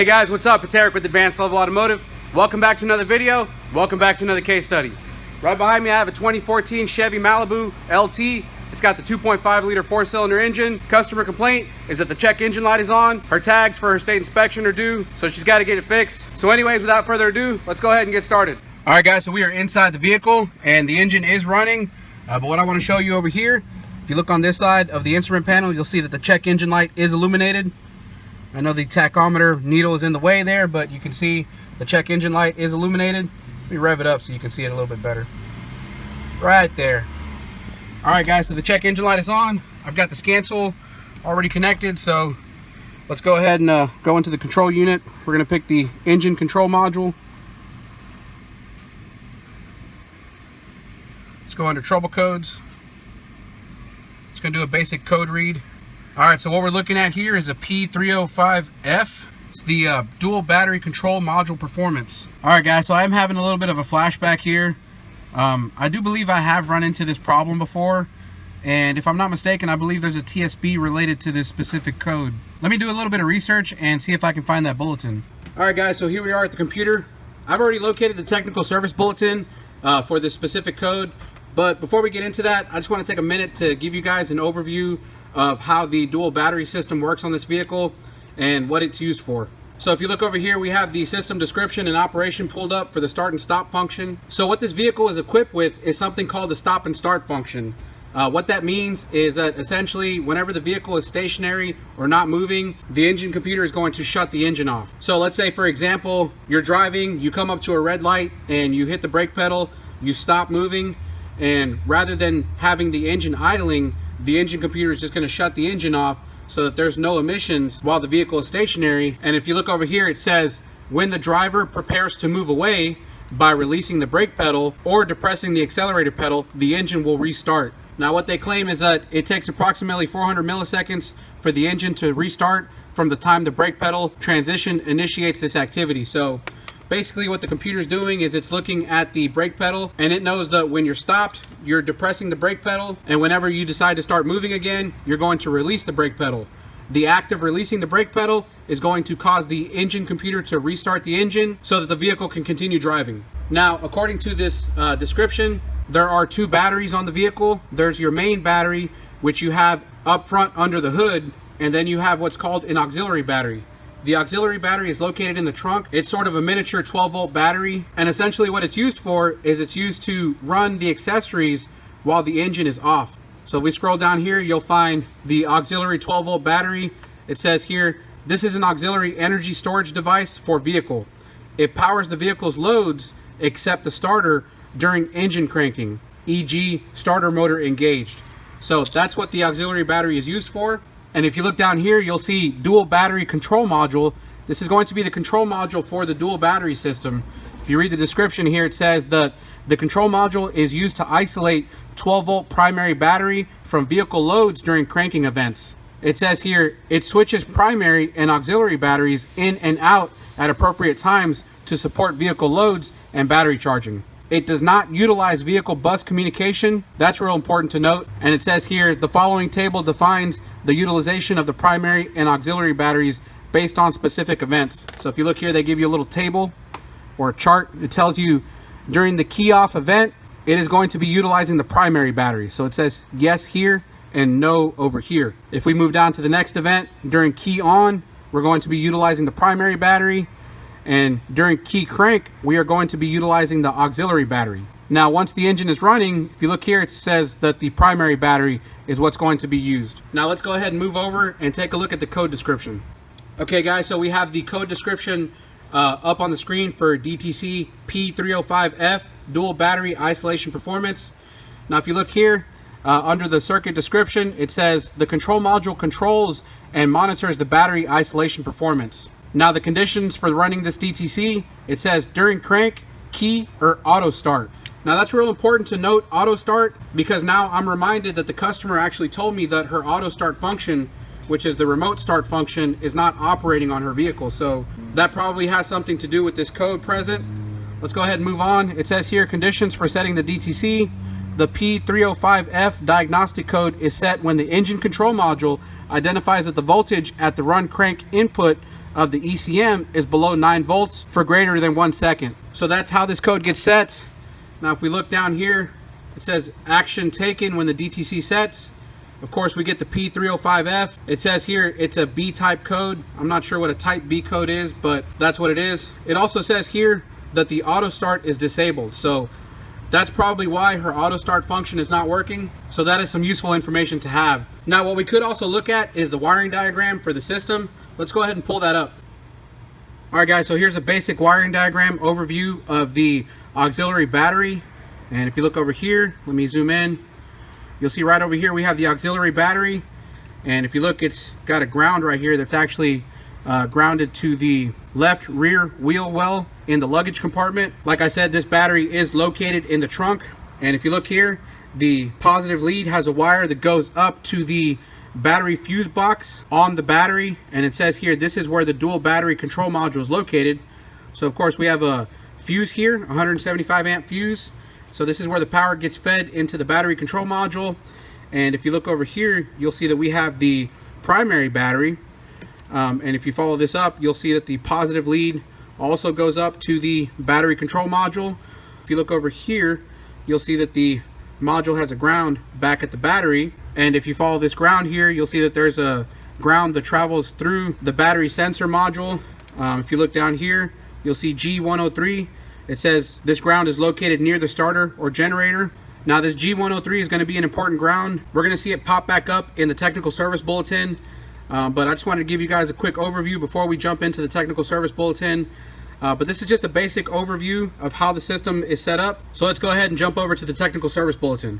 Hey guys, what's up? It's Eric with Advanced Level Automotive. Welcome back to another video. Welcome back to another case study. Right behind me I have a 2014 Chevy Malibu LT. It's got the 2.5 liter 4-cylinder engine. Customer complaint is that the check engine light is on. Her tags for her state inspection are due, so she's got to get it fixed. So anyways, without further ado, let's go ahead and get started. All right guys, so we are inside the vehicle and the engine is running. But what I want to show you over here, if you look on this side of the instrument panel, you'll see that the check engine light is illuminated. I know the tachometer needle is in the way there, but you can see the check engine light is illuminated. Let me rev it up so you can see it a little bit better. Right there. All right guys, so the check engine light is on. I've got the scan tool already connected, so let's go ahead and go into the control unit. We're gonna pick the engine control module. Let's go under trouble codes. It's gonna do a basic code read. All right, so what we're looking at here is a P305F. It's the dual battery control module performance. All right guys, so I'm having a little bit of a flashback here. I do believe I have run into this problem before, and if I'm not mistaken, I believe there's a TSB related to this specific code. Let me do a little bit of research and see if I can find that bulletin. All right guys, so here we are at the computer. I've already located the technical service bulletin for this specific code, but before we get into that, I just want to take a minute to give you guys an overview of how the dual battery system works on this vehicle and what it's used for. So if you look over here, we have the system description and operation pulled up for the start and stop function. So what this vehicle is equipped with is something called the stop and start function. What that means is that essentially whenever the vehicle is stationary or not moving, the engine computer is going to shut the engine off. So let's say, for example, you're driving, you come up to a red light and you hit the brake pedal, you stop moving, and rather than having the engine idling, the engine computer is just going to shut the engine off so that there's no emissions while the vehicle is stationary. And if you look over here, it says when the driver prepares to move away by releasing the brake pedal or depressing the accelerator pedal, the engine will restart. Now what they claim is that it takes approximately 400 milliseconds for the engine to restart from the time the brake pedal transition initiates this activity. So basically what the computer's doing is it's looking at the brake pedal, and it knows that when you're stopped, you're depressing the brake pedal, and whenever you decide to start moving again, you're going to release the brake pedal. The act of releasing the brake pedal is going to cause the engine computer to restart the engine so that the vehicle can continue driving. Now, according to this description, there are two batteries on the vehicle. There's your main battery, which you have up front under the hood, and then you have what's called an auxiliary battery. The auxiliary battery is located in the trunk. It's sort of a miniature 12-volt battery, and essentially what it's used for is it's used to run the accessories while the engine is off. So if we scroll down here, you'll find the auxiliary 12-volt battery. It says here, this is an auxiliary energy storage device for vehicle. It powers the vehicle's loads except the starter during engine cranking, e.g. starter motor engaged. So that's what the auxiliary battery is used for. And if you look down here, you'll see dual battery control module. This is going to be the control module for the dual battery system. If you read the description here, it says that the control module is used to isolate 12-volt primary battery from vehicle loads during cranking events. It says here, it switches primary and auxiliary batteries in and out at appropriate times to support vehicle loads and battery charging. It does not utilize vehicle bus communication. That's real important to note. And it says here, the following table defines the utilization of the primary and auxiliary batteries based on specific events. So if you look here, they give you a little table or a chart. It tells you during the key off event, it is going to be utilizing the primary battery. So it says yes here and no over here. If we move down to the next event, during key on, we're going to be utilizing the primary battery. And during key crank, we are going to be utilizing the auxiliary battery. Now, once the engine is running, if you look here, it says that the primary battery is what's going to be used. Now let's go ahead and move over and take a look at the code description. Okay guys, so we have the code description up on the screen for DTC P305F dual battery isolation performance. Now if you look here, under the circuit description, it says the control module controls and monitors the battery isolation performance. Now the conditions for running this DTC, it says during crank, key, or auto start. Now that's real important to note, auto start, because now I'm reminded that the customer actually told me that her auto start function, which is the remote start function, is not operating on her vehicle. So that probably has something to do with this code present. Let's go ahead and move on. It says here conditions for setting the DTC. The P305F diagnostic code is set when the engine control module identifies that the voltage at the run crank input of the ECM is below 9 volts for greater than 1 second. So that's how this code gets set. Now if we look down here, it says action taken when the DTC sets. Of course, we get the P305F. It says here it's a B type code. I'm not sure what a type B code is, but that's what it is. It also says here that the auto start is disabled. So that's probably why her auto start function is not working. So that is some useful information to have. Now what we could also look at is the wiring diagram for the system. Let's go ahead and pull that up. All right guys, so here's a basic wiring diagram overview of the auxiliary battery. And if you look over here, let me zoom in. You'll see right over here we have the auxiliary battery, and if you look, it's got a ground right here that's actually grounded to the left rear wheel well in the luggage compartment. Like I said, this battery is located in the trunk, and if you look here, the positive lead has a wire that goes up to the battery fuse box on the battery, and it says here this is where the dual battery control module is located. So of course we have a fuse here, 175 amp fuse. So this is where the power gets fed into the battery control module. And if you look over here, you'll see that we have the primary battery. And if you follow this up, you'll see that the positive lead also goes up to the battery control module. If you look over here, you'll see that the module has a ground back at the battery. And if you follow this ground here, you'll see that there's a ground that travels through the battery sensor module. If you look down here, you'll see G103. It says this ground is located near the starter or generator. Now this G103 is going to be an important ground. We're going to see it pop back up in the technical service bulletin. But I just wanted to give you guys a quick overview before we jump into the technical service bulletin. But this is just a basic overview of how the system is set up. So let's go ahead and jump over to the technical service bulletin.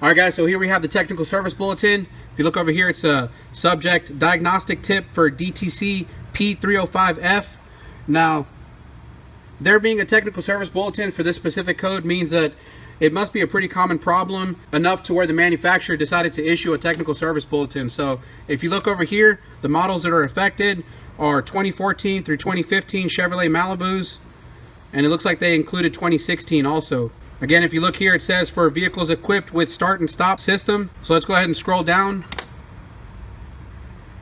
All right guys, so here we have the technical service bulletin. If you look over here, it's a subject diagnostic tip for DTC P305F. Now, there being a technical service bulletin for this specific code means that it must be a pretty common problem, enough to where the manufacturer decided to issue a technical service bulletin. So if you look over here, the models that are affected are 2014 through 2015 Chevrolet Malibus, and it looks like they included 2016 also. Again, if you look here, it says for vehicles equipped with start and stop system. So let's go ahead and scroll down.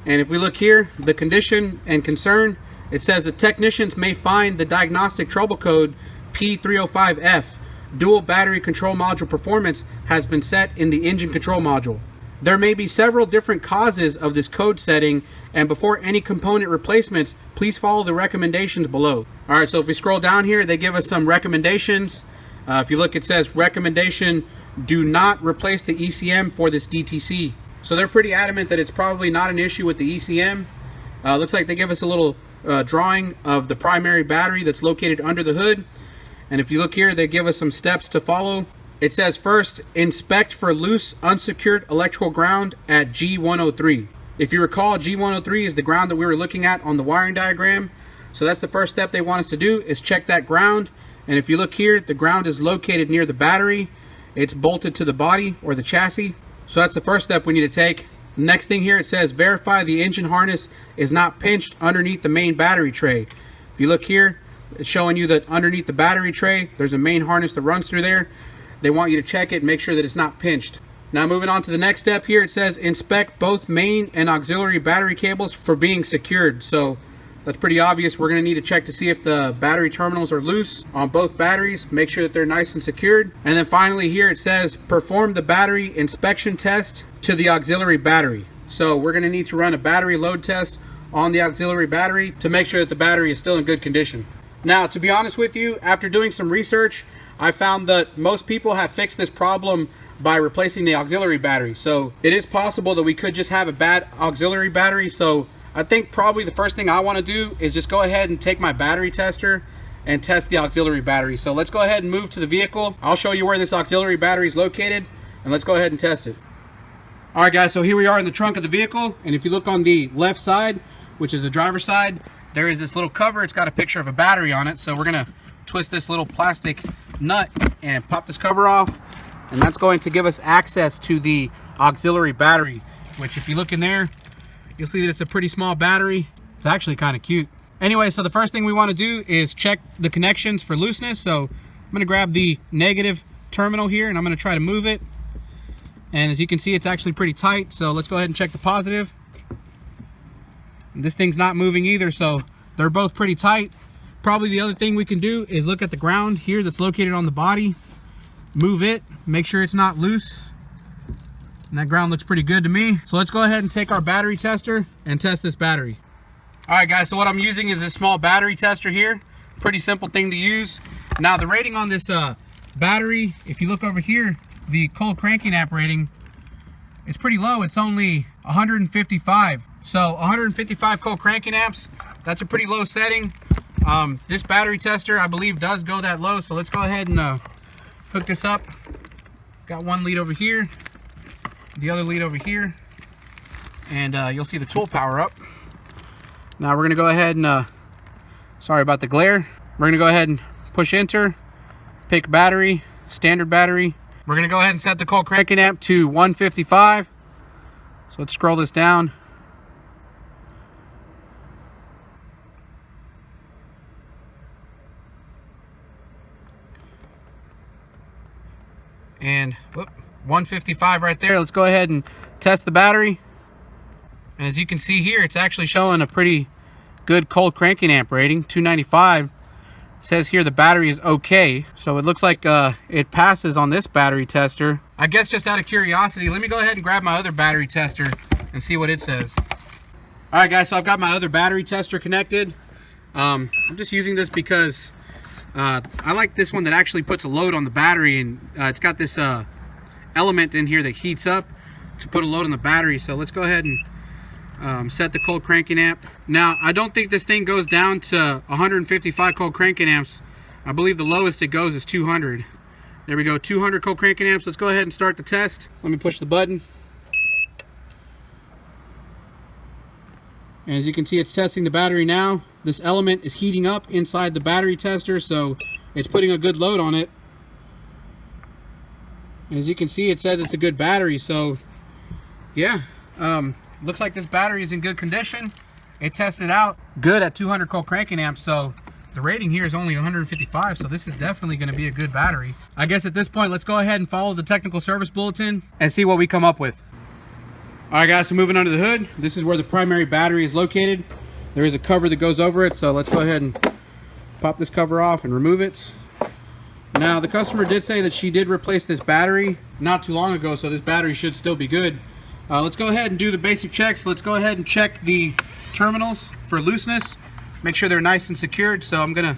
And if we look here, the condition and concern, it says the technicians may find the diagnostic trouble code P305F, dual battery control module performance, has been set in the engine control module. There may be several different causes of this code setting, and before any component replacements, please follow the recommendations below. All right, so if we scroll down here, they give us some recommendations. If you look, it says recommendation, do not replace the ECM for this DTC. So they're pretty adamant that it's probably not an issue with the ECM. Looks like they give us a little drawing of the primary battery that's located under the hood. And if you look here, they give us some steps to follow. It says first, inspect for loose unsecured electrical ground at G103. If you recall, G103 is the ground that we were looking at on the wiring diagram. So that's the first step they want us to do, is check that ground. And if you look here, the ground is located near the battery. It's bolted to the body or the chassis. So that's the first step we need to take. Next thing here, it says verify the engine harness is not pinched underneath the main battery tray. If you look here, it's showing you that underneath the battery tray, there's a main harness that runs through there. They want you to check it and make sure that it's not pinched. Now moving on to the next step here, it says inspect both main and auxiliary battery cables for being secured. So that's pretty obvious. We're going to need to check to see if the battery terminals are loose on both batteries. Make sure that they're nice and secured. And then finally here it says perform the battery inspection test to the auxiliary battery. So we're going to need to run a battery load test on the auxiliary battery to make sure that the battery is still in good condition. Now, to be honest with you, after doing some research, I found that most people have fixed this problem by replacing the auxiliary battery. So it is possible that we could just have a bad auxiliary battery. So I think probably the first thing I want to do is just go ahead and take my battery tester and test the auxiliary battery. So let's go ahead and move to the vehicle. I'll show you where this auxiliary battery is located, and let's go ahead and test it. All right guys, so here we are in the trunk of the vehicle, and if you look on the left side, which is the driver's side, there is this little cover. It's got a picture of a battery on it. So we're gonna twist this little plastic nut and pop this cover off, and that's going to give us access to the auxiliary battery, which if you look in there, you'll see that it's a pretty small battery. It's actually kind of cute. Anyway, so the first thing we want to do is check the connections for looseness. So I'm going to grab the negative terminal here, and I'm going to try to move it. And as you can see, it's actually pretty tight. So let's go ahead and check the positive. This thing's not moving either, so they're both pretty tight. Probably the other thing we can do is look at the ground here that's located on the body, move it, make sure it's not loose. And that ground looks pretty good to me. So let's go ahead and take our battery tester and test this battery. All right guys, so what I'm using is this small battery tester here. Pretty simple thing to use. Now the rating on this battery, if you look over here, the cold cranking amp rating, it's pretty low. It's only 155. So 155 cold cranking amps, that's a pretty low setting. This battery tester, I believe, does go that low. So let's go ahead and hook this up. Got one lead over here, the other lead over here, and you'll see the tool power up. Now we're gonna go ahead and, sorry about the glare. We're gonna go ahead and push enter, pick battery, standard battery. We're gonna go ahead and set the cold cranking amp to 155. So let's scroll this down. And whoop, 155 right there. Let's go ahead and test the battery. And as you can see here, it's actually showing a pretty good cold cranking amp rating, 295. It says here the battery is okay. So it looks like it passes on this battery tester. I guess just out of curiosity, let me go ahead and grab my other battery tester and see what it says. All right guys, so I've got my other battery tester connected. I'm just using this because I like this one that actually puts a load on the battery, and it's got this element in here that heats up to put a load on the battery. So let's go ahead and set the cold cranking amp. Now I don't think this thing goes down to 155 cold cranking amps. I believe the lowest it goes is 200. There we go, 200 cold cranking amps. Let's go ahead and start the test. Let me push the button. And as you can see, it's testing the battery now. This element is heating up inside the battery tester, so it's putting a good load on it. As you can see, it says it's a good battery, so yeah, looks like this battery is in good condition. It tested out good at 200 cold cranking amps, so the rating here is only 155, so this is definitely going to be a good battery. I guess at this point, let's go ahead and follow the technical service bulletin and see what we come up with. All right guys, so moving under the hood, this is where the primary battery is located. There is a cover that goes over it, so let's go ahead and pop this cover off and remove it. Now the customer did say that she did replace this battery not too long ago, so this battery should still be good. Let's go ahead and do the basic checks. Let's go ahead and check the terminals for looseness, make sure they're nice and secured. So I'm gonna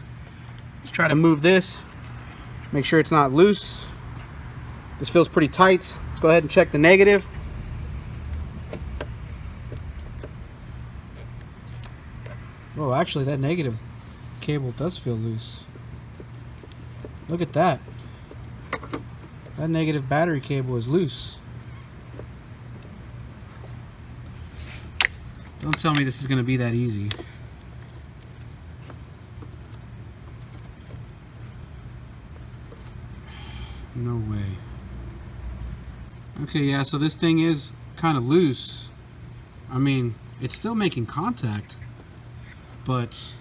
just try to move this, make sure it's not loose. This feels pretty tight. Let's go ahead and check the negative. Oh, actually that negative cable does feel loose. Look at that. That negative battery cable is loose. Don't tell me this is going to be that easy. No way. Okay, yeah, so this thing is kind of loose. I mean, it's still making contact, but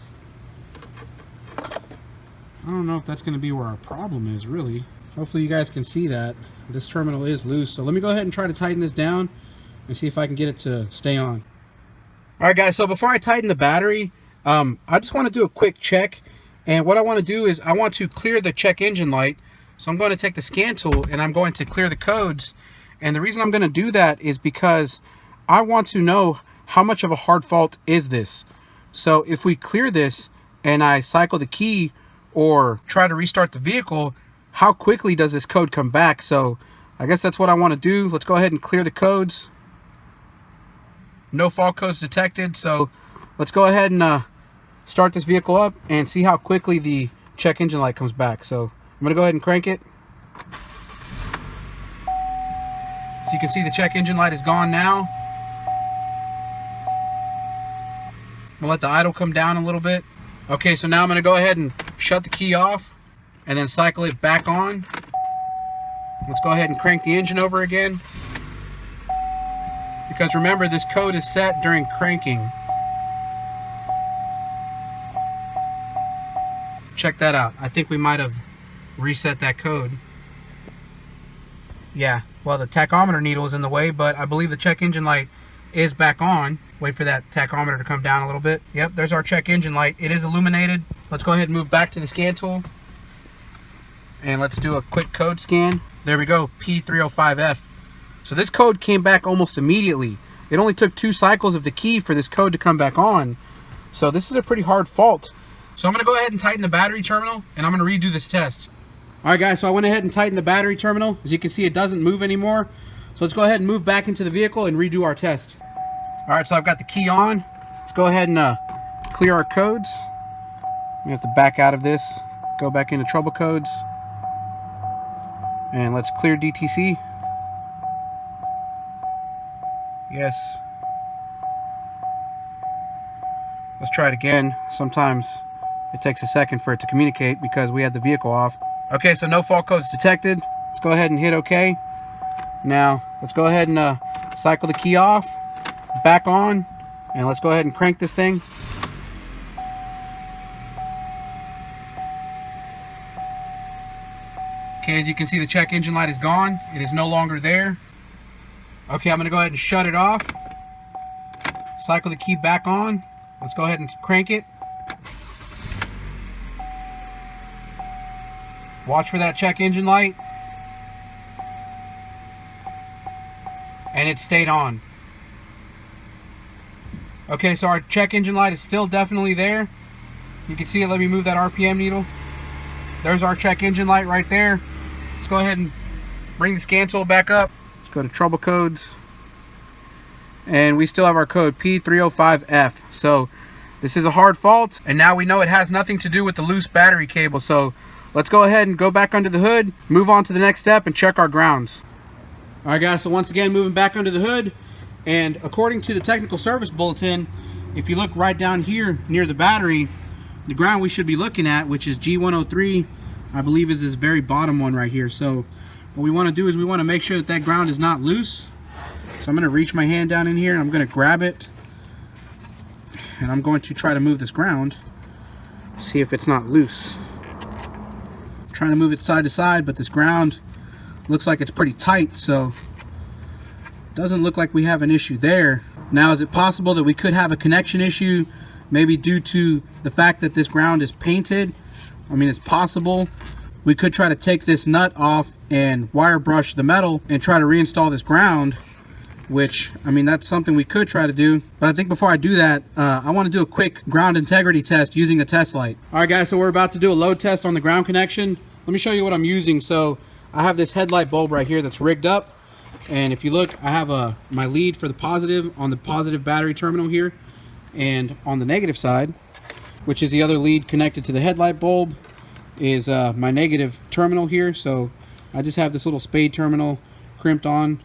I don't know if that's going to be where our problem is, really. Hopefully you guys can see that. This terminal is loose. So let me go ahead and try to tighten this down and see if I can get it to stay on. Alright guys, so before I tighten the battery, I just want to do a quick check. And what I want to do is I want to clear the check engine light. So I'm going to take the scan tool and I'm going to clear the codes. And the reason I'm going to do that is because I want to know how much of a hard fault is this. So if we clear this and I cycle the key or try to restart the vehicle, how quickly does this code come back? So I guess that's what I want to do. Let's go ahead and clear the codes. No fault codes detected. So let's go ahead and start this vehicle up and see how quickly the check engine light comes back. So I'm going to go ahead and crank it. So you can see the check engine light is gone now. I'm going to let the idle come down a little bit. Okay, so now I'm going to go ahead and shut the key off and then cycle it back on. Let's go ahead and crank the engine over again. Because remember, this code is set during cranking. Check that out. I think we might have reset that code. Yeah, well, the tachometer needle is in the way, but I believe the check engine light is back on. Wait for that tachometer to come down a little bit. Yep, there's our check engine light. It is illuminated. Let's go ahead and move back to the scan tool. And let's do a quick code scan. There we go, P305F. So this code came back almost immediately. It only took 2 cycles of the key for this code to come back on. So this is a pretty hard fault. So I'm gonna go ahead and tighten the battery terminal, and I'm gonna redo this test. All right guys, so I went ahead and tightened the battery terminal. As you can see, it doesn't move anymore. So let's go ahead and move back into the vehicle and redo our test. All right, so I've got the key on. Let's go ahead and clear our codes. We have to back out of this, go back into trouble codes. And let's clear DTC. Yes. Let's try it again. Sometimes it takes a second for it to communicate because we had the vehicle off. Okay, so no fault codes detected. Let's go ahead and hit OK. Now, let's go ahead and cycle the key off, back on, and let's go ahead and crank this thing. Okay, as you can see, the check engine light is gone. It is no longer there. Okay, I'm gonna go ahead and shut it off. Cycle the key back on. Let's go ahead and crank it. Watch for that check engine light. And it stayed on. Okay, so our check engine light is still definitely there. You can see it. Let me move that RPM needle. There's our check engine light right there. Let's go ahead and bring the scan tool back up. Let's go to trouble codes. And we still have our code P305F. So this is a hard fault, and now we know it has nothing to do with the loose battery cable. So let's go ahead and go back under the hood, move on to the next step, and check our grounds. All right guys, so once again, moving back under the hood, and according to the technical service bulletin, if you look right down here near the battery, the ground we should be looking at, which is G103, I believe is this very bottom one right here. So what we want to do is we want to make sure that that ground is not loose. So I'm going to reach my hand down in here, and I'm going to grab it, and I'm going to try to move this ground, see if it's not loose. I'm trying to move it side to side, but this ground looks like it's pretty tight, so it doesn't look like we have an issue there. Now, is it possible that we could have a connection issue, maybe due to the fact that this ground is painted? I mean, it's possible. We could try to take this nut off and wire brush the metal and try to reinstall this ground, which, I mean, that's something we could try to do. But I think before I do that, I want to do a quick ground integrity test using a test light. All right guys, so we're about to do a load test on the ground connection. Let me show you what I'm using. So I have this headlight bulb right here that's rigged up, and if you look, I have my lead for the positive on the positive battery terminal here, and on the negative side, which is the other lead connected to the headlight bulb, is my negative terminal here. So I just have this little spade terminal crimped on,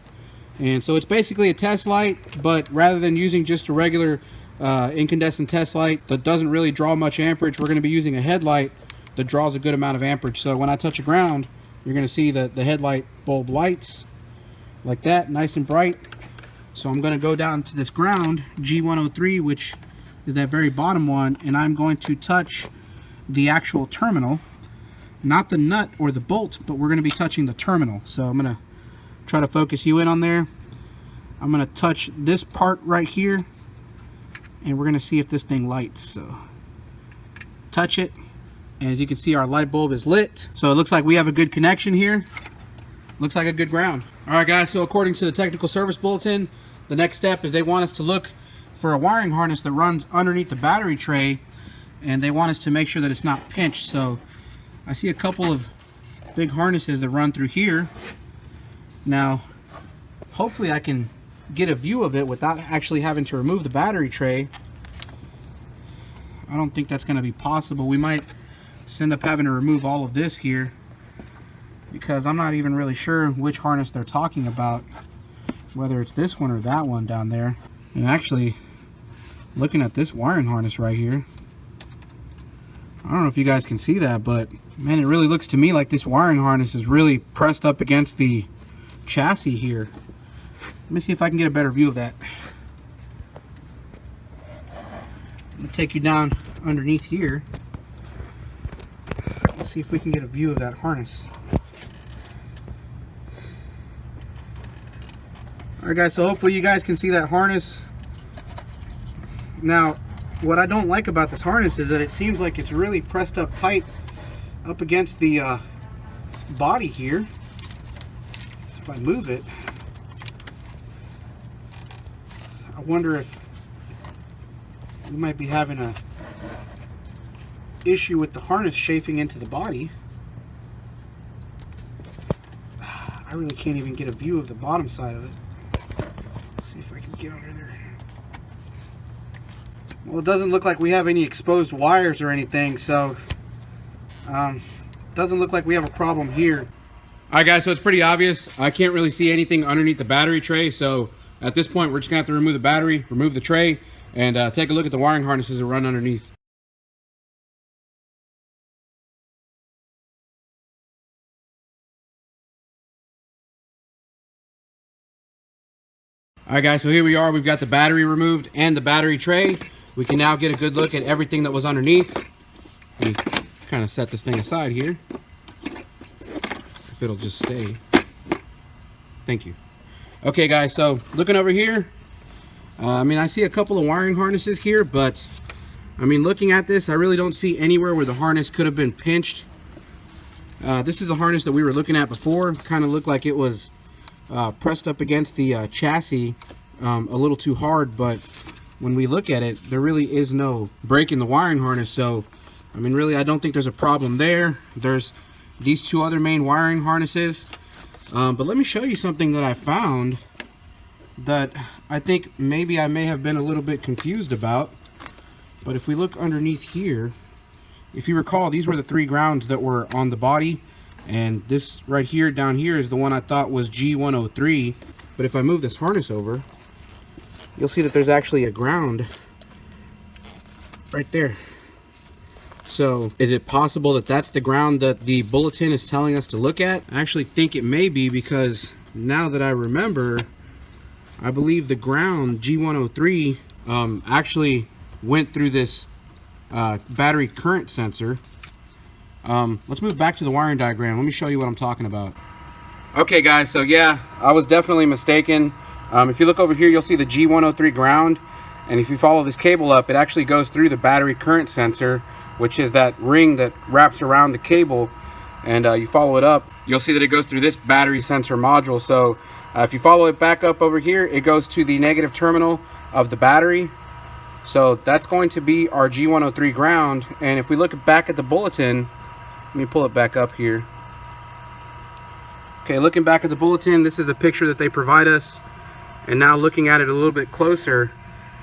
and so it's basically a test light, but rather than using just a regular incandescent test light that doesn't really draw much amperage, we're going to be using a headlight that draws a good amount of amperage. So when I touch a ground, you're going to see that the headlight bulb lights like that, nice and bright. So I'm going to go down to this ground, G103, which is that very bottom one, and I'm going to touch the actual terminal, not the nut or the bolt, but we're going to be touching the terminal. So I'm going to try to focus you in on there. I'm going to touch this part right here, and we're going to see if this thing lights. So touch it, and as you can see, our light bulb is lit. So it looks like we have a good connection here. Looks like a good ground. All right guys, so according to the technical service bulletin, the next step is they want us to look for a wiring harness that runs underneath the battery tray, and they want us to make sure that it's not pinched. So I see a couple of big harnesses that run through here. Now, hopefully I can get a view of it without actually having to remove the battery tray. I don't think that's going to be possible. We might just end up having to remove all of this here, because I'm not even really sure which harness they're talking about, whether it's this one or that one down there. And actually, looking at this wiring harness right here, I don't know if you guys can see that, but man, it really looks to me like this wiring harness is really pressed up against the chassis here. Let me see if I can get a better view of that. I'm gonna take you down underneath here. Let's see if we can get a view of that harness. Alright guys, so hopefully you guys can see that harness. Now, what I don't like about this harness is that it seems like it's really pressed up tight up against the body here. If I move it, I wonder if we might be having a issue with the harness chafing into the body. I really can't even get a view of the bottom side of it. Let's see if I can get under there. Well, it doesn't look like we have any exposed wires or anything, so doesn't look like we have a problem here. All right, guys, so it's pretty obvious. I can't really see anything underneath the battery tray, so at this point, we're just gonna have to remove the battery, remove the tray, and take a look at the wiring harnesses that run underneath. All right, guys, so here we are. We've got the battery removed and the battery tray. We can now get a good look at everything that was underneath. And kind of set this thing aside here. If it'll just stay. Thank you. Okay, guys, so looking over here, I mean, I see a couple of wiring harnesses here, but I mean, looking at this, I really don't see anywhere where the harness could have been pinched. This is the harness that we were looking at before. Kind of looked like it was pressed up against the chassis a little too hard, but when we look at it, there really is no break in the wiring harness. So I mean, really, I don't think there's a problem there. There's these two other main wiring harnesses, but let me show you something that I found that I think maybe I may have been a little bit confused about. But if we look underneath here, if you recall, these were the three grounds that were on the body, and this right here down here is the one I thought was G103. But if I move this harness over, you'll see that there's actually a ground right there. So is it possible that that's the ground that the bulletin is telling us to look at? I actually think it may be, because now that I remember, I believe the ground G103 actually went through this battery current sensor. Let's move back to the wiring diagram. Let me show you what I'm talking about. Okay, guys, so yeah, I was definitely mistaken. If you look over here, you'll see the G103 ground, and if you follow this cable up, it actually goes through the battery current sensor, which is that ring that wraps around the cable, and you follow it up, you'll see that it goes through this battery sensor module. So if you follow it back up over here, it goes to the negative terminal of the battery. So that's going to be our G103 ground. And if we look back at the bulletin, let me pull it back up here. Okay, looking back at the bulletin, this is the picture that they provide us. And now looking at it a little bit closer,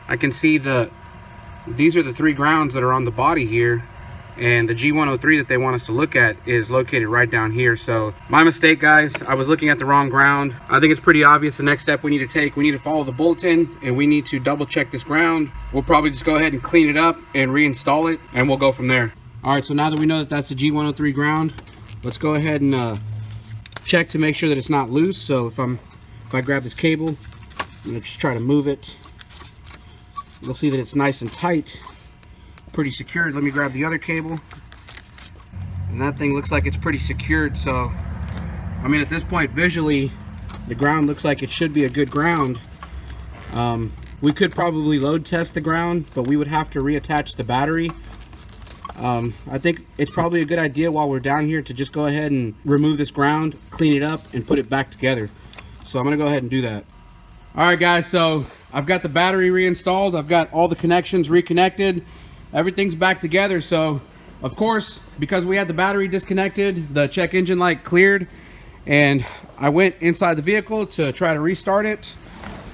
I can see these are the three grounds that are on the body here, and the G103 that they want us to look at is located right down here. So my mistake, guys, I was looking at the wrong ground. I think it's pretty obvious the next step we need to take. We need to follow the bulletin, and we need to double check this ground. We'll probably just go ahead and clean it up and reinstall it, and we'll go from there. All right, so now that we know that that's the G103 ground, let's go ahead and check to make sure that it's not loose. So if I grab this cable, I'm gonna just try to move it. You'll see that it's nice and tight, pretty secured. Let me grab the other cable, and that thing looks like it's pretty secured. So I mean, at this point, visually, the ground looks like it should be a good ground. We could probably load test the ground, but we would have to reattach the battery. I think it's probably a good idea while we're down here to just go ahead and remove this ground, clean it up, and put it back together. So I'm gonna go ahead and do that. All right, guys, so I've got the battery reinstalled. I've got all the connections reconnected. Everything's back together. So of course, because we had the battery disconnected, the check engine light cleared, and I went inside the vehicle to try to restart it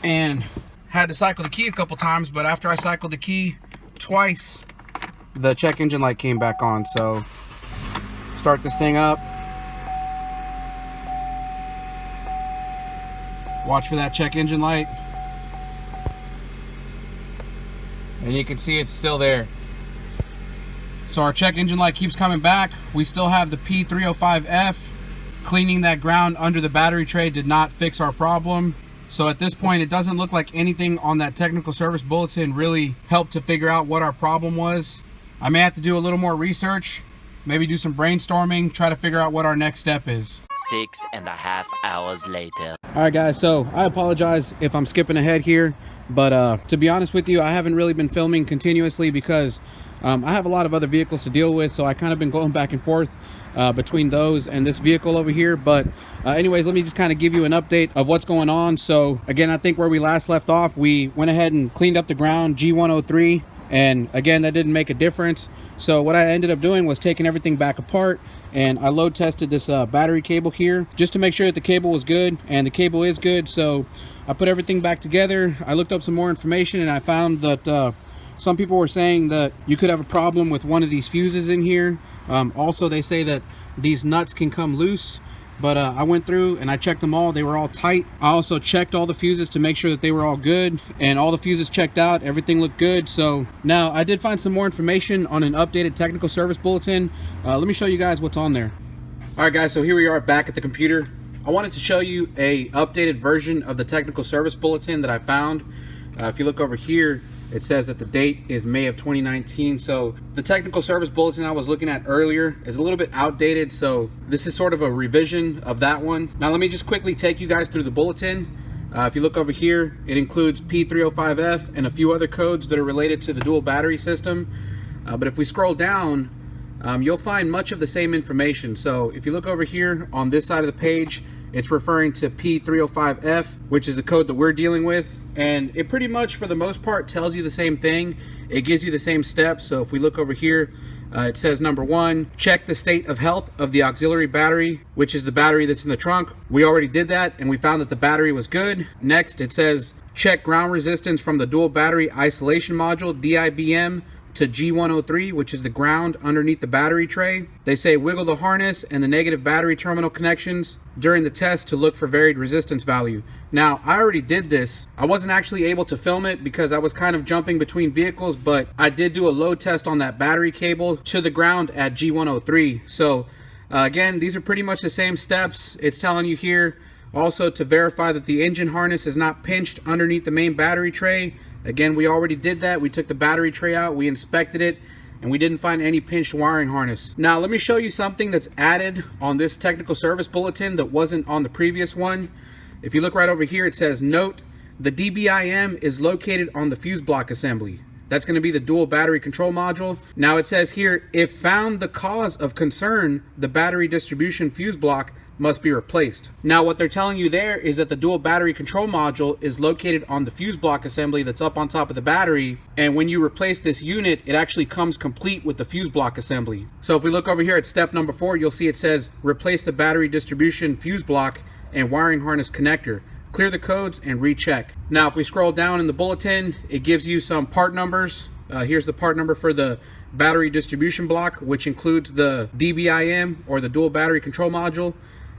and had to cycle the key a couple times. But after I cycled the key twice, the check engine light came back on. So start this thing up. Watch for that check engine light. And you can see it's still there. So our check engine light keeps coming back. We still have the P305F. Cleaning that ground under the battery tray did not fix our problem. So at this point, it doesn't look like anything on that technical service bulletin really helped to figure out what our problem was. I may have to do a little more research maybe do some brainstorming, try to figure out what our next step is. 6.5 hours later. All right, guys, so I apologize if I'm skipping ahead here, but to be honest with you, I haven't really been filming continuously because I have a lot of other vehicles to deal with, so I kind of been going back and forth between those and this vehicle over here. But anyways, let me just kind of give you an update of what's going on. So again, I think where we last left off, we went ahead and cleaned up the ground G103, and again, that didn't make a difference. So what I ended up doing was taking everything back apart, and I load tested this battery cable here just to make sure that the cable was good, and the cable is good. So I put everything back together. I looked up some more information, and I found that some people were saying that you could have a problem with one of these fuses in here. Also, they say that these nuts can come loose, but I went through and I checked them all. They were all tight. I also checked all the fuses to make sure that they were all good, and all the fuses checked out. Everything looked good. So now I did find some more information on an updated technical service bulletin. Let me show you guys what's on there. All right, guys, so here we are back at the computer. I wanted to show you a updated version of the technical service bulletin that I found. If you look over here, it says that the date is May of 2019. So the technical service bulletin I was looking at earlier is a little bit outdated. So this is sort of a revision of that one. Now let me just quickly take you guys through the bulletin. If you look over here, it includes P305F and a few other codes that are related to the dual battery system. But if we scroll down, you'll find much of the same information. So if you look over here on this side of the page, it's referring to P305F, which is the code that we're dealing with. And it pretty much, for the most part, tells you the same thing. It gives you the same steps. So if we look over here, it says number 1, check the state of health of the auxiliary battery, which is the battery that's in the trunk. We already did that, and we found that the battery was good. Next, it says check ground resistance from the dual battery isolation module, DIBM, to G103, which is the ground underneath the battery tray. They say wiggle the harness and the negative battery terminal connections during the test to look for varied resistance value. Now, I already did this. I wasn't actually able to film it because I was kind of jumping between vehicles, but I did do a load test on that battery cable to the ground at G103. So again, these are pretty much the same steps. It's telling you here also to verify that the engine harness is not pinched underneath the main battery tray. Again, we already did that. We took the battery tray out, we inspected it, and we didn't find any pinched wiring harness. Now, let me show you something that's added on this technical service bulletin that wasn't on the previous one. If you look right over here, it says, note, the DBIM is located on the fuse block assembly. That's going to be the dual battery control module. Now it says here, if found the cause of concern, the battery distribution fuse block must be replaced. Now what they're telling you there is that the dual battery control module is located on the fuse block assembly that's up on top of the battery, and when you replace this unit, it actually comes complete with the fuse block assembly. So if we look over here at step number 4, you'll see it says replace the battery distribution fuse block and wiring harness connector. Clear the codes and recheck. Now if we scroll down in the bulletin, it gives you some part numbers. Here's the part number for the battery distribution block, which includes the DBIM, or the dual battery control module.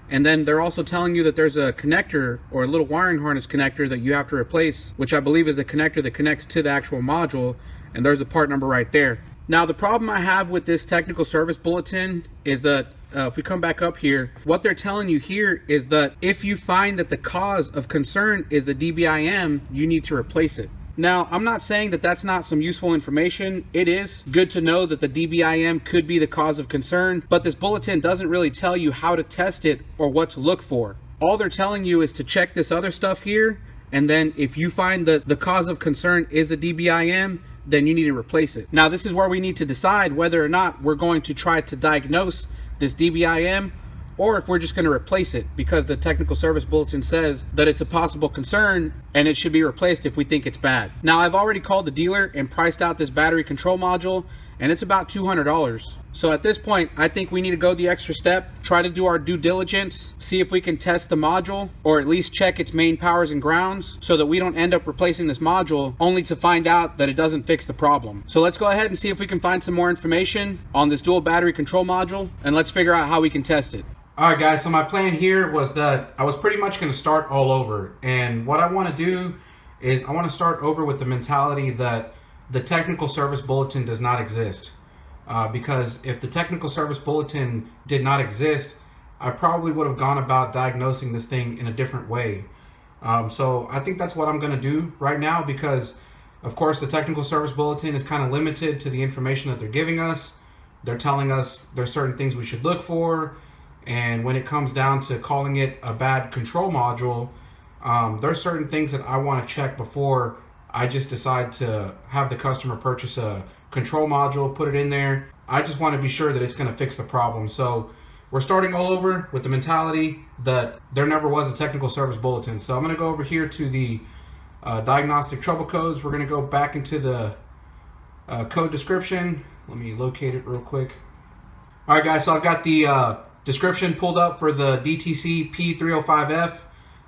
And then they're also telling you that there's a connector, or a little wiring harness connector, that you have to replace, which I believe is the connector that connects to the actual module. And there's the part number right there. Now the problem I have with this technical service bulletin is that if we come back up here, what they're telling you here is that if you find that the cause of concern is the DBIM, you need to replace it. Now, I'm not saying that that's not some useful information. It is good to know that the DBIM could be the cause of concern, but this bulletin doesn't really tell you how to test it or what to look for. All they're telling you is to check this other stuff here, and then if you find that the cause of concern is the DBIM, then you need to replace it. Now, this is where we need to decide whether or not we're going to try to diagnose this DBIM, or if we're just going to replace it, because the technical service bulletin says that it's a possible concern and it should be replaced if we think it's bad. Now, I've already called the dealer and priced out this battery control module, and it's about $200. So at this point, I think we need to go the extra step, try to do our due diligence, see if we can test the module, or at least check its main powers and grounds, so that we don't end up replacing this module only to find out that it doesn't fix the problem. So let's go ahead and see if we can find some more information on this dual battery control module, and let's figure out how we can test it. Alright guys, so my plan here was that I was pretty much going to start all over, and what I want to do is I want to start over with the mentality that the technical service bulletin does not exist. Because if the technical service bulletin did not exist, I probably would have gone about diagnosing this thing in a different way. So I think that's what I'm going to do right now, because of course the technical service bulletin is kind of limited to the information that they're giving us. they're telling us there's certain things we should look for. And when it comes down to calling it a bad control module, there's certain things that I want to check before I just decide to have the customer purchase a control module, put it in there. I just want to be sure that it's going to fix the problem. So we're starting all over with the mentality that there never was a technical service bulletin. So I'm going to go over here to the diagnostic trouble codes. We're going to go back into the code description. Let me locate it real quick. All right, guys, so I've got the description pulled up for the DTC P305F.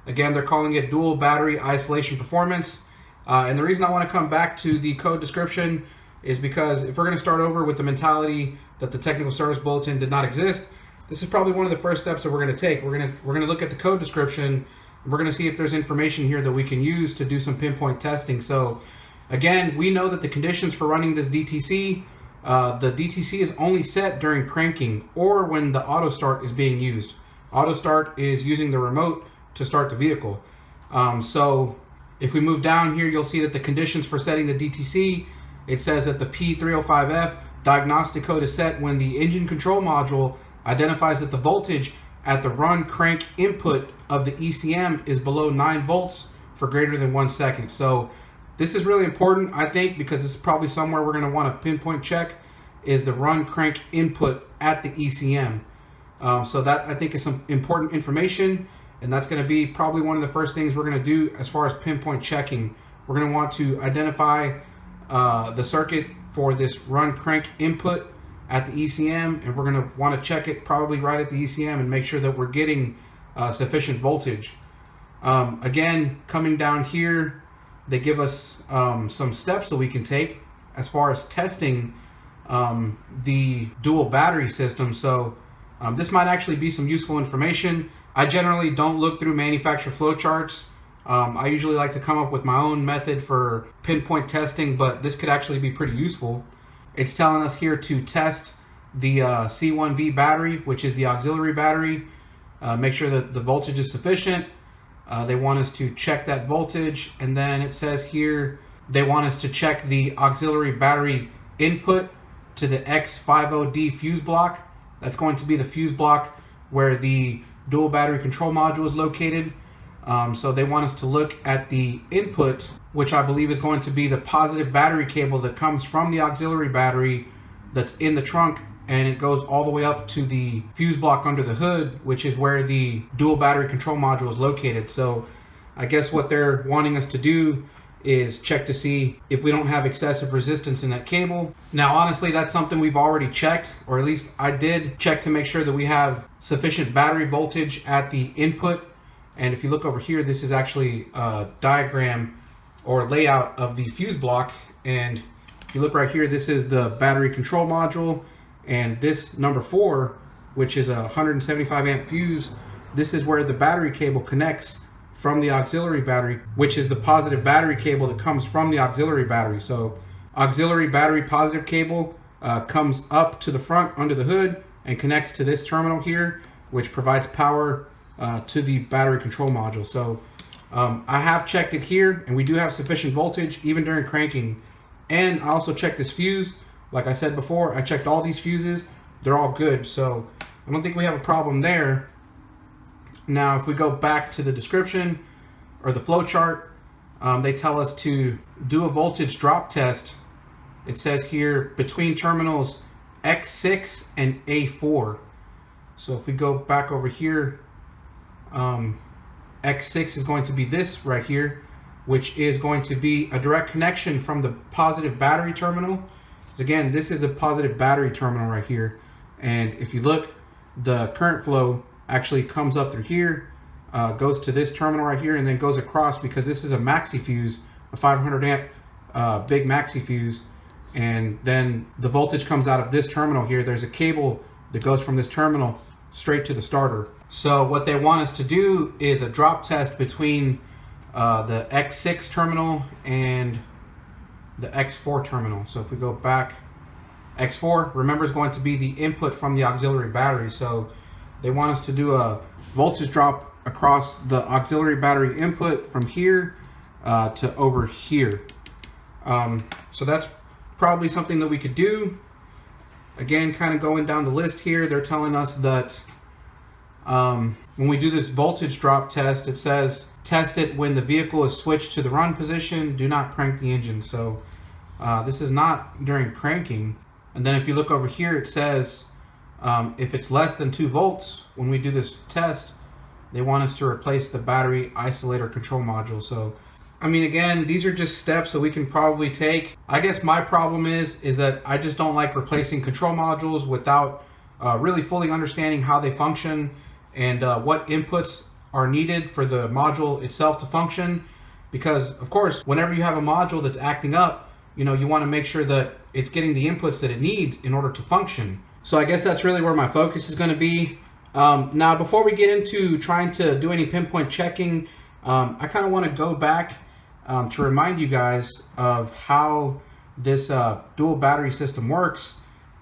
Again, they're calling it dual battery isolation performance. And the reason I want to come back to the code description is because if we're going to start over with the mentality that the technical service bulletin did not exist, this is probably one of the first steps that we're going to take. We're going to look at the code description, and we're going to see if there's information here that we can use to do some pinpoint testing. So again, we know that the conditions for running this DTC, the DTC is only set during cranking or when the auto start is being used. Auto start is using the remote to start the vehicle. So if we move down here, you'll see that the conditions for setting the DTC, it says that the P305F diagnostic code is set when the engine control module identifies that the voltage at the run crank input of the ECM is below 9 volts for greater than 1 second. So this is really important, I think, because this is probably somewhere we're going to want to pinpoint check is the run crank input at the ECM. So that, I think, is some important information, and that's going to be probably one of the first things we're going to do as far as pinpoint checking. We're going to want to identify the circuit for this run crank input at the ECM, and we're going to want to check it probably right at the ECM and make sure that we're getting sufficient voltage. Again, coming down here, they give us some steps that we can take as far as testing the dual battery system. So this might actually be some useful information. I generally don't look through manufacturer flowcharts. I usually like to come up with my own method for pinpoint testing, but this could actually be pretty useful. It's telling us here to test the C1B battery, which is the auxiliary battery. Make sure that the voltage is sufficient. They want us to check that voltage, and then it says here they want us to check the auxiliary battery input to the X50D fuse block. That's going to be the fuse block where the dual battery control module is located. So they want us to look at the input, which I believe is going to be the positive battery cable that comes from the auxiliary battery that's in the trunk, and it goes all the way up to the fuse block under the hood, which is where the dual battery control module is located. So I guess what they're wanting us to do is check to see if we don't have excessive resistance in that cable. Now, honestly, that's something we've already checked, or at least I did check to make sure that we have sufficient battery voltage at the input. And if you look over here, this is actually a diagram or layout of the fuse block. And if you look right here, this is the battery control module. And this number 4, which is a 175 amp fuse, this is where the battery cable connects from the auxiliary battery, which is the positive battery cable that comes from the auxiliary battery. So auxiliary battery positive cable comes up to the front under the hood and connects to this terminal here, which provides power to the battery control module. So I have checked it here, and we do have sufficient voltage even during cranking. And I also checked this fuse. Like I said before, I checked all these fuses. They're all good. So I don't think we have a problem there. Now, if we go back to the description or the flow chart, they tell us to do a voltage drop test. It says here between terminals X6 and A4. So if we go back over here, X6 is going to be this right here, which is going to be a direct connection from the positive battery terminal. So again, this is the positive battery terminal right here. And if you look, the current flow actually comes up through here, goes to this terminal right here, and then goes across, because this is a maxi fuse, a 500 amp big maxi fuse. And then the voltage comes out of this terminal here. There's a cable that goes from this terminal straight to the starter. So what they want us to do is a drop test between the X6 terminal and the X4 terminal. So if we go back, X4, remember, is going to be the input from the auxiliary battery. So they want us to do a voltage drop across the auxiliary battery input from here to over here. So that's probably something that we could do. Again, kind of going down the list here, they're telling us that when we do this voltage drop test, it says test it when the vehicle is switched to the run position, do not crank the engine. So this is not during cranking. And then if you look over here, it says if it's less than 2 volts, when we do this test, they want us to replace the battery isolator control module. So, I mean, again, these are just steps that we can probably take. I guess my problem is that I just don't like replacing control modules without really fully understanding how they function and what inputs are needed for the module itself to function. Because, of course, whenever you have a module that's acting up, you know, you want to make sure that it's getting the inputs that it needs in order to function. So I guess that's really where my focus is going to be. Now, before we get into trying to do any pinpoint checking, I kind of want to go back to remind you guys of how this dual battery system works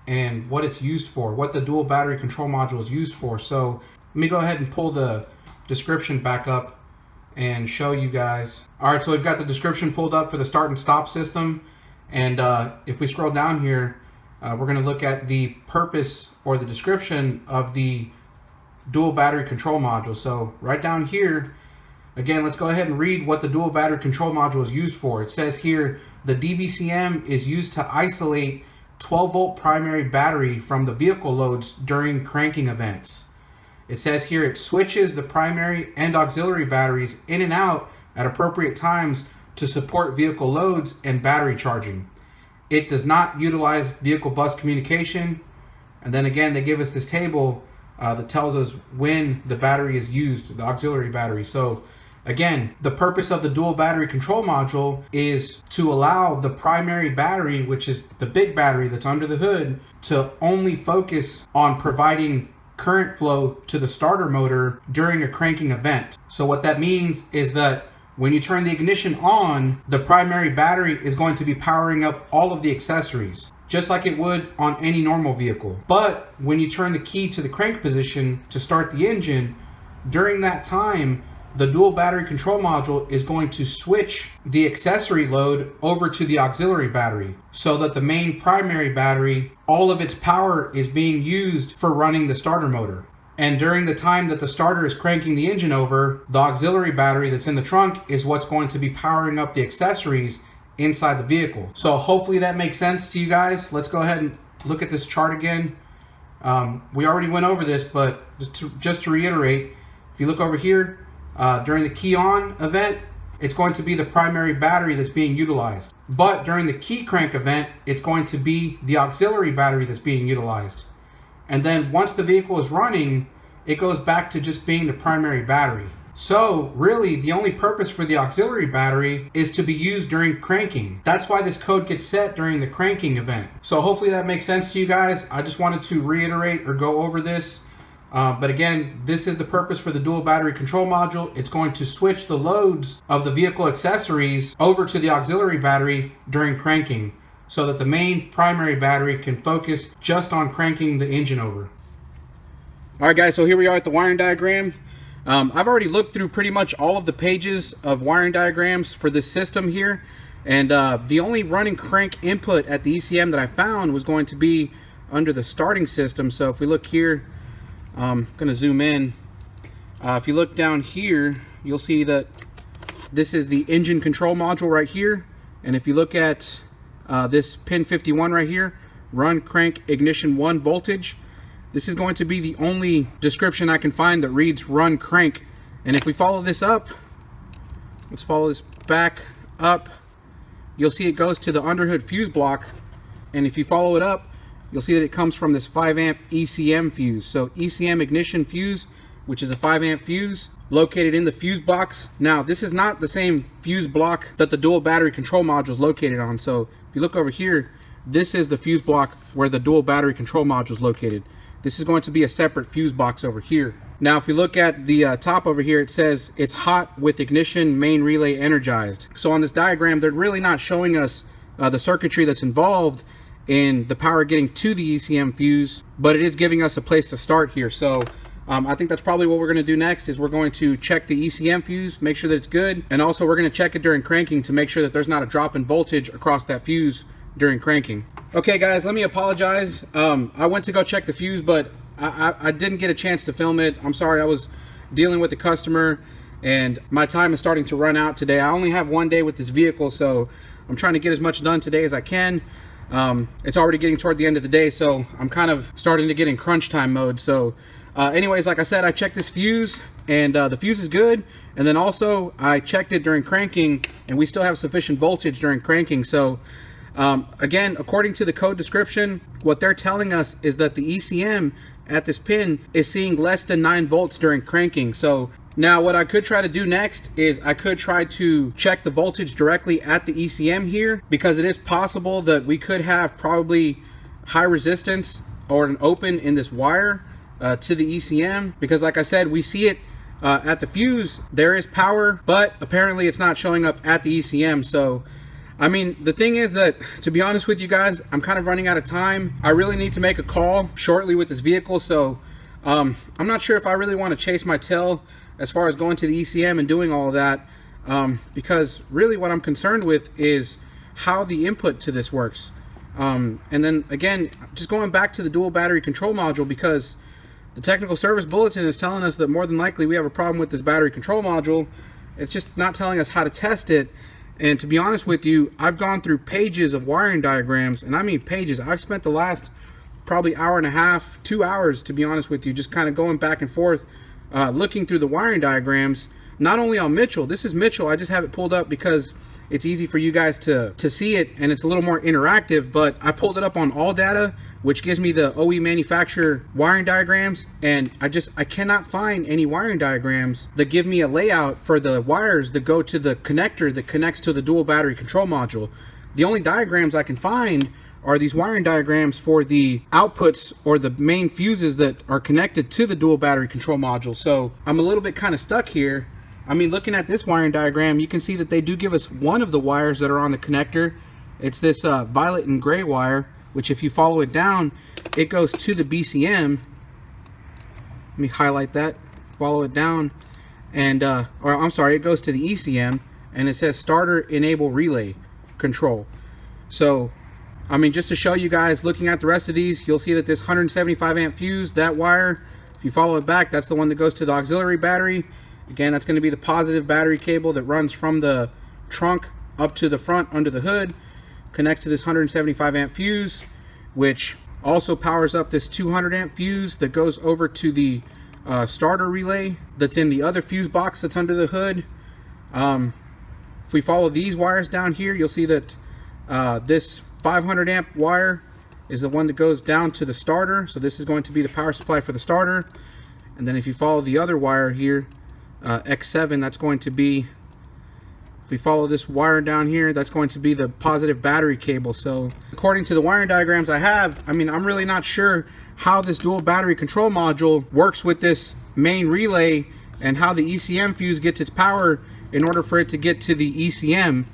and what it's used for, what the dual battery control module is used for. So let me go ahead and pull the description back up and show you guys. All right, so we've got the description pulled up for the start and stop system. And if we scroll down here, we're going to look at the purpose or the description of the dual battery control module. So right down here, again, let's go ahead and read what the dual battery control module is used for. It says here, the DBCM is used to isolate 12-volt primary battery from the vehicle loads during cranking events. It says here it switches the primary and auxiliary batteries in and out at appropriate times to support vehicle loads and battery charging. It does not utilize vehicle bus communication. And then again, they give us this table that tells us when the battery is used, the auxiliary battery. So again, the purpose of the dual battery control module is to allow the primary battery, which is the big battery that's under the hood, to only focus on providing current flow to the starter motor during a cranking event. So what that means is that when you turn the ignition on, the primary battery is going to be powering up all of the accessories, just like it would on any normal vehicle. But when you turn the key to the crank position to start the engine, during that time, the dual battery control module is going to switch the accessory load over to the auxiliary battery so that the main primary battery, all of its power is being used for running the starter motor. And during the time that the starter is cranking the engine over, the auxiliary battery that's in the trunk is what's going to be powering up the accessories inside the vehicle. So hopefully that makes sense to you guys. Let's go ahead and look at this chart again. We already went over this, but just to reiterate, if you look over here, during the key on event, it's going to be the primary battery that's being utilized. But during the key crank event, it's going to be the auxiliary battery that's being utilized. And then once the vehicle is running, it goes back to just being the primary battery. So really, the only purpose for the auxiliary battery is to be used during cranking. That's why this code gets set during the cranking event. So hopefully that makes sense to you guys. I just wanted to reiterate or go over this. But again, this is the purpose for the dual battery control module. It's going to switch the loads of the vehicle accessories over to the auxiliary battery during cranking, so that the main primary battery can focus just on cranking the engine over. All right, guys, so here we are at the wiring diagram. I've already looked through pretty much all of the pages of wiring diagrams for this system here, and the only running crank input at the ECM that I found was going to be under the starting system. So if we look here, I'm going to zoom in. If you look down here, you'll see that this is the engine control module right here, and if you look at this pin 51 right here, run crank ignition 1 voltage, this is going to be the only description I can find that reads run crank. And if we follow this up, let's follow this back up, you'll see it goes to the underhood fuse block, and if you follow it up, you'll see that it comes from this 5 amp ECM fuse. So ECM ignition fuse, which is a 5 amp fuse located in the fuse box. Now, this is not the same fuse block that the dual battery control module is located on. So if you look over here, this is the fuse block where the dual battery control module is located. This is going to be a separate fuse box over here. Now, if you look at the top over here, it says it's hot with ignition main relay energized. So on this diagram, they're really not showing us the circuitry that's involved in the power getting to the ECM fuse, but it is giving us a place to start here. So I think that's probably what we're going to do next, is we're going to check the ECM fuse, make sure that it's good, and also we're going to check it during cranking to make sure that there's not a drop in voltage across that fuse during cranking. Okay guys, let me apologize. I went to go check the fuse, but I didn't get a chance to film it. I'm sorry, I was dealing with the customer and my time is starting to run out today. I only have one day with this vehicle, so I'm trying to get as much done today as I can. It's already getting toward the end of the day, so I'm kind of starting to get in crunch time mode. So anyways, like I said, I checked this fuse and the fuse is good. And then also I checked it during cranking and we still have sufficient voltage during cranking. So again, according to the code description, what they're telling us is that the ECM at this pin is seeing less than 9 volts during cranking. So now what I could try to do next is I could try to check the voltage directly at the ECM here, because it is possible that we could have probably high resistance or an open in this wire to the ECM, because like I said, we see it at the fuse, there is power, but apparently it's not showing up at the ECM. So I mean, the thing is that, to be honest with you guys, I'm kind of running out of time. I really need to make a call shortly with this vehicle, so I'm not sure if I really want to chase my tail as far as going to the ECM and doing all of that, because really what I'm concerned with is how the input to this works. And then again, just going back to the dual battery control module, because the technical service bulletin is telling us that more than likely we have a problem with this battery control module. It's just not telling us how to test it. And to be honest with you, I've gone through pages of wiring diagrams, and I mean pages. I've spent the last probably hour and a half, 2 hours, to be honest with you, just kind of going back and forth, looking through the wiring diagrams, not only on Mitchell. This is Mitchell. I just have it pulled up because it's easy for you guys to see it, and it's a little more interactive, but I pulled it up on All Data, which gives me the OE manufacturer wiring diagrams, and I cannot find any wiring diagrams that give me a layout for the wires that go to the connector that connects to the dual battery control module. The only diagrams I can find are these wiring diagrams for the outputs or the main fuses that are connected to the dual battery control module. So I'm a little bit kind of stuck here. I mean, looking at this wiring diagram, you can see that they do give us one of the wires that are on the connector. It's this violet and gray wire, which if you follow it down, it goes to the BCM. Let me highlight that, follow it down, and or I'm sorry, it goes to the ECM, and it says starter enable relay control. So I mean, just to show you guys, looking at the rest of these, you'll see that this 175 amp fuse, that wire, if you follow it back, that's the one that goes to the auxiliary battery. Again, that's going to be the positive battery cable that runs from the trunk up to the front under the hood, connects to this 175 amp fuse, which also powers up this 200 amp fuse that goes over to the starter relay that's in the other fuse box that's under the hood. If we follow these wires down here, you'll see that this 500 amp wire is the one that goes down to the starter. So this is going to be the power supply for the starter. And then if you follow the other wire here, X7, that's going to be, if we follow this wire down here, that's going to be the positive battery cable. So according to the wiring diagrams I have, I mean, I'm really not sure how this dual battery control module works with this main relay and how the ECM fuse gets its power in order for it to get to the ECM.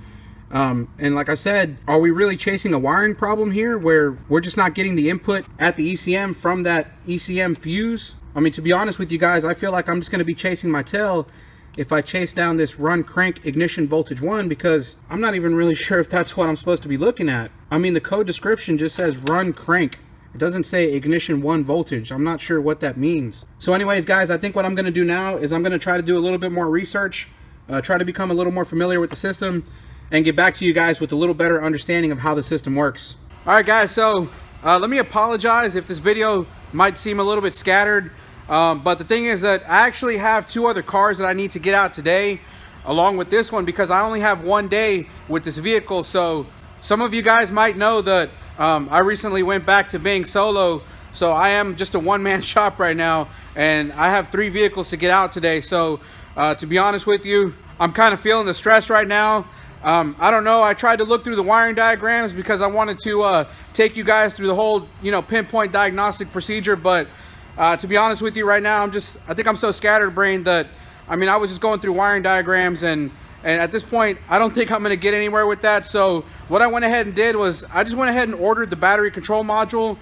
And like I said, are we really chasing a wiring problem here where we're just not getting the input at the ECM from that ECM fuse? I mean, to be honest with you guys, I feel like I'm just going to be chasing my tail if I chase down this run crank ignition voltage 1, because I'm not even really sure if that's what I'm supposed to be looking at. I mean, the code description just says run crank. It doesn't say ignition 1 voltage. I'm not sure what that means. So anyways, guys, I think what I'm going to do now is I'm going to try to do a little bit more research, try to become a little more familiar with the system, and get back to you guys with a little better understanding of how the system works. All right, guys, so let me apologize if this video might seem a little bit scattered. But the thing is that I actually have 2 other cars that I need to get out today along with this one, because I only have 1 day with this vehicle. So some of you guys might know that I recently went back to being solo, so I am just a one-man shop right now, and I have 3 vehicles to get out today. So to be honest with you, I'm kind of feeling the stress right now. I don't know, I tried to look through the wiring diagrams because I wanted to take you guys through the whole, pinpoint diagnostic procedure, but to be honest with you right now, I think I'm so scatterbrained that, I mean, I was just going through wiring diagrams, and at this point, I don't think I'm going to get anywhere with that. So what I went ahead and did was I just went ahead and ordered the battery control module,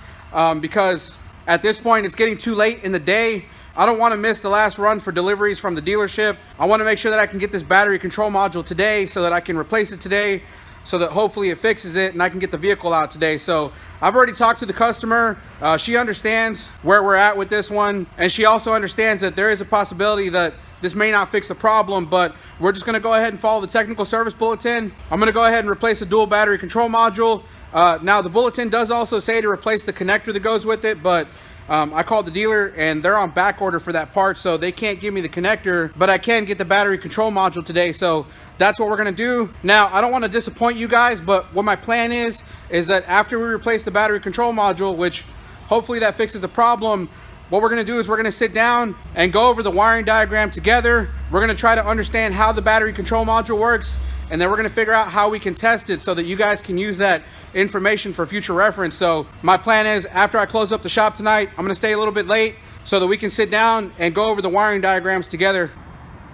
because at this point, it's getting too late in the day. I don't want to miss the last run for deliveries from the dealership. I want to make sure that I can get this battery control module today so that I can replace it today. so that hopefully it fixes it and I can get the vehicle out today. So I've already talked to the customer. She understands where we're at with this one, and she also understands that there is a possibility that this may not fix the problem, but we're just gonna go ahead and follow the technical service bulletin. I'm gonna go ahead and replace the dual battery control module. Now the bulletin does also say to replace the connector that goes with it, but I called the dealer and they're on back order for that part, so they can't give me the connector, but I can get the battery control module today. So that's what we're gonna do. Now, I don't wanna disappoint you guys, but what my plan is that after we replace the battery control module, which hopefully that fixes the problem, what we're gonna do is we're gonna sit down and go over the wiring diagram together. We're gonna try to understand how the battery control module works, and then we're gonna figure out how we can test it so that you guys can use that information for future reference. So my plan is, after I close up the shop tonight, I'm gonna stay a little bit late so that we can sit down and go over the wiring diagrams together.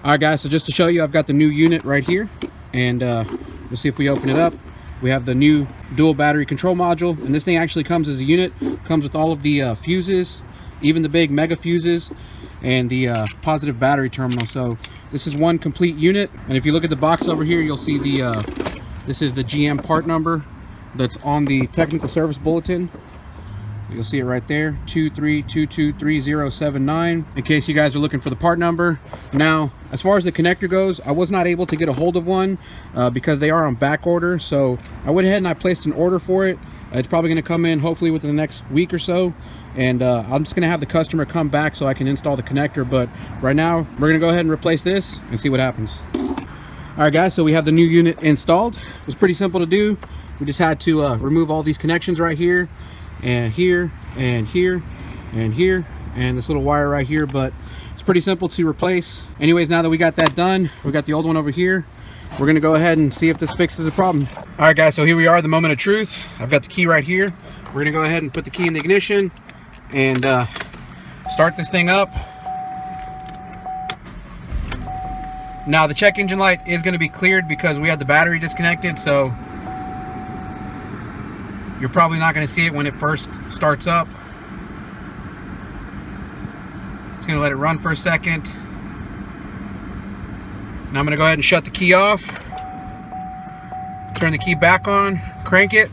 All right guys, so just to show you, I've got the new unit right here, and let's see if we open it up. We have the new dual battery control module, and this thing actually comes as a unit. Comes with all of the fuses, even the big mega fuses, and the positive battery terminal. So this is one complete unit, and if you look at the box over here, you'll see the this is the GM part number that's on the technical service bulletin. You'll see it right there, 23223079, in case you guys are looking for the part number. Now, as far as the connector goes, I was not able to get a hold of one because they are on back order. So I went ahead and I placed an order for it. It's probably going to come in hopefully within the next week or so, and I'm just going to have the customer come back so I can install the connector. But right now we're going to go ahead and replace this and see what happens. All right guys, so we have the new unit installed. It was pretty simple to do. We just had to remove all these connections right here and here and here and here, and this little wire right here, but it's pretty simple to replace. Anyways, now that we got that done, we got the old one over here. We're gonna go ahead and see if this fixes the problem. All right guys, so here we are, the moment of truth. I've got the key right here. We're gonna go ahead and put the key in the ignition and start this thing up. Now the check engine light is gonna be cleared because we had the battery disconnected, so you're probably not going to see it when it first starts up. It's going to let it run for a second. Now I'm going to go ahead and shut the key off. Turn the key back on, crank it.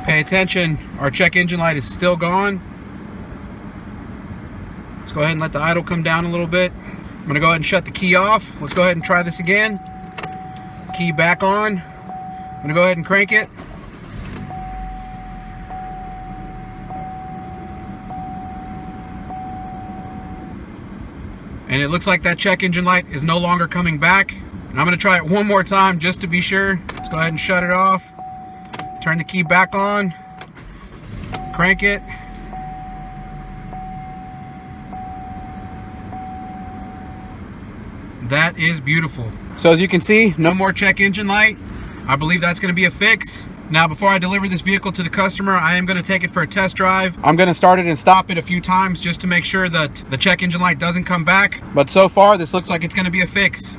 Pay attention, our check engine light is still gone. Let's go ahead and let the idle come down a little bit. I'm gonna go ahead and shut the key off. Let's go ahead and try this again. Key back on. I'm gonna go ahead and crank it. And it looks like that check engine light is no longer coming back. And I'm gonna try it one more time just to be sure. Let's go ahead and shut it off. Turn the key back on. Crank it. That is beautiful. So as you can see, no more check engine light. I believe that's going to be a fix. Now, before I deliver this vehicle to the customer, I am going to take it for a test drive. I'm going to start it and stop it a few times just to make sure that the check engine light doesn't come back. But so far, this looks like it's going to be a fix.